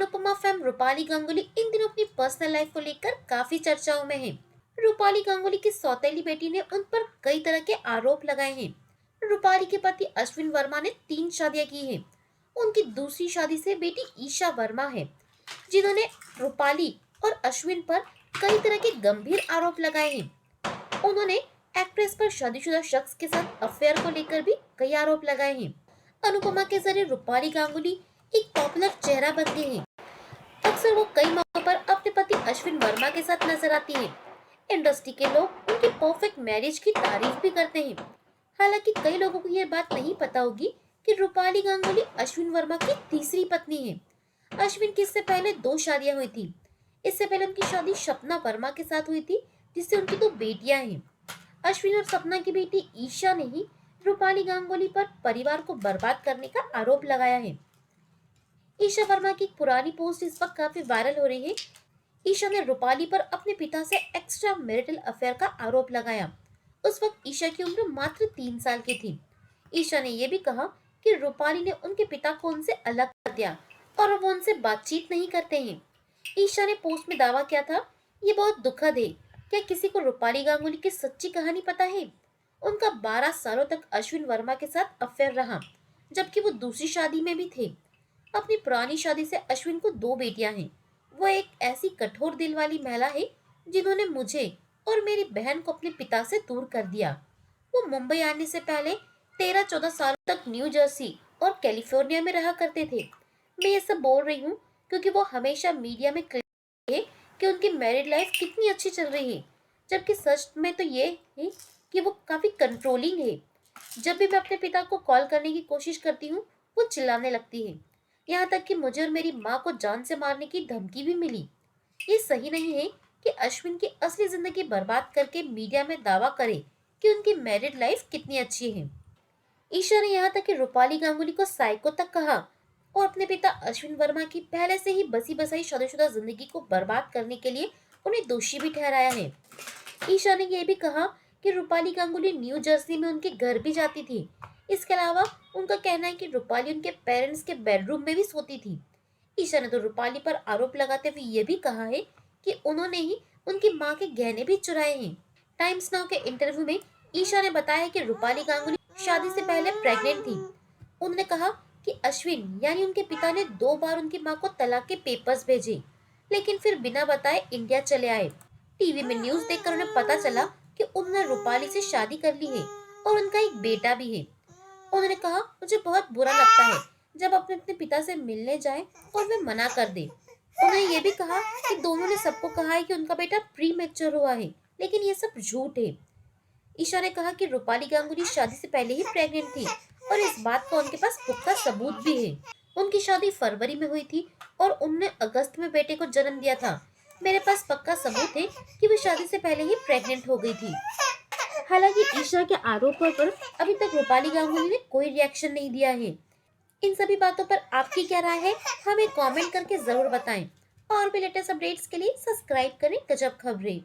Anupama fam Rupali Ganguly इन दिनों अपनी personal life को लेकर काफी चर्चाओं में है। रूपाली गांगुली की सौतेली बेटी ने उन पर कई तरह के आरोप लगाए हैं। रूपाली के पति अश्विन वर्मा ने 3 शादियां की हैं। उनकी दूसरी शादी से बेटी ईशा वर्मा है, जिन्होंने रूपाली और अश्विन पर कई तरह के गंभीर आरोप लगाए हैं। उन्होंने एक्ट्रेस पर शादीशुदा शख्स के साथ अफेयर को लेकर भी कई आरोप लगाए हैं। अनुपमा के जरिए रूपाली गांगुली एक पॉपुलर चेहरा बन गई हैं। अक्सर वो कई मौकों पर अपने पति अश्विन वर्मा के साथ नजर आती हैं। इंडस्ट्री के लोग उनकी परफेक्ट मैरिज की तारीफ भी करते हैं। हालांकि कई लोगों को यह बात नहीं पता होगी कि रूपाली गांगुली अश्विन वर्मा की तीसरी पत्नी है। अश्विन की इससे पहले 2 शादियां हुई थी। इससे पहले उनकी शादी सपना वर्मा के साथ हुई थी, जिससे उनकी 2 बेटियां हैं। अश्विन और सपना की बेटी ईशा ने ही रूपाली गांगुली पर परिवार को बर्बाद करने का आरोप लगाया है। ईशा वर्मा की एक पुरानी पोस्ट इस वक्त काफी वायरल हो रही है। ईशा ने रूपाली पर अपने पिता से एक्स्ट्रा मैरिटल अफेयर का आरोप लगाया। उस वक्त ईशा की उम्र मात्र 3 साल की थी। ईशा ने यह भी कहा कि रूपाली ने उनके पिता को उनसे अलग कर दिया और अब वो उनसे बातचीत नहीं करते हैं। ईशा ने पोस्ट में दावा किया था, ये बहुत दुखद है। क्या किसी को रूपाली गांगुली की सच्ची कहानी पता है? उनका 12 सालों तक अश्विन वर्मा के साथ अफेयर रहा, जबकि वो दूसरी शादी में भी थे। अपनी पुरानी शादी से अश्विन को 2 बेटियां हैं। वो एक ऐसी कठोर दिल वाली महिला है जिन्होंने मुझे और मेरी बहन को अपने पिता से दूर कर दिया। वो मुंबई आने से पहले 13-14 साल तक न्यू जर्सी और कैलिफोर्निया में रहा करते थे। मैं ये सब बोल रही हूँ क्योंकि वो हमेशा मीडिया में क्लेम है कि उनकी मैरिड लाइफ कितनी अच्छी चल रही है, जबकि सच में तो ये है कि वो काफी कंट्रोलिंग है। जब भी मैं अपने पिता को कॉल करने की कोशिश करती हूँ, वो चिल्लाने लगती है। यहाँ तक कि मुझे और मेरी माँ को जान से मारने की धमकी भी मिली। ये सही नहीं है कि अश्विन की असली जिंदगी बर्बाद करके मीडिया में दावा करे कि उनकी मैरिड लाइफ कितनी अच्छी है। ईशा ने यहाँ तक कि रूपाली गांगुली को साइको तक कहा और अपने पिता अश्विन वर्मा की पहले से ही बसी बसाई शादीशुदा जिंदगी को बर्बाद करने के लिए उन्हें दोषी भी ठहराया है। ईशा ने यह भी कहा कि रूपाली गांगुली न्यू जर्सी में उनके घर भी जाती थी। इसके अलावा उनका कहना है कि रूपाली उनके पेरेंट्स के बेडरूम में भी सोती थी। ईशा ने तो रूपाली पर आरोप लगाते हुए यह भी कहा है कि उन्होंने ही उनकी मां के गहने भी चुराए हैं। टाइम्स नाउ के इंटरव्यू में ईशा ने बताया कि रूपाली गांगुली शादी से पहले प्रेग्नेंट थी। उन्होंने कहा कि अश्विन यानी उनके पिता ने 2 बार उनकी मां को तलाक के पेपर्स भेजे, लेकिन फिर बिना बताए इंडिया चले आए। टीवी में न्यूज देखकर उन्हें पता चला कि उन्होंने रूपाली से शादी कर ली है और उनका एक बेटा भी है। उन्होंने कहा, मुझे बहुत बुरा लगता है जब अपने अपने पिता से मिलने जाए और वे मना कर दे। उन्होंने ये भी कहा कि दोनों ने सबको कहा है कि उनका बेटा प्री मैच्योर हुआ है, लेकिन ये सब झूठ है। ईशा ने कहा कि रूपाली गांगुली शादी से पहले ही प्रेग्नेंट थी और इस बात का उनके पास पुख्ता सबूत भी है। उनकी शादी फरवरी में हुई थी और उन्होंने अगस्त में बेटे को जन्म दिया था। मेरे पास पक्का सबूत है कि वो शादी से पहले ही प्रेग्नेंट हो गई थी। हालांकि ईशा के आरोपों पर अभी तक रूपाली गांगुली ने कोई रिएक्शन नहीं दिया है। इन सभी बातों पर आपकी क्या राय है, हमें कमेंट करके जरूर बताएं। और भी लेटेस्ट अपडेट्स के लिए सब्सक्राइब करें गजब खबरें।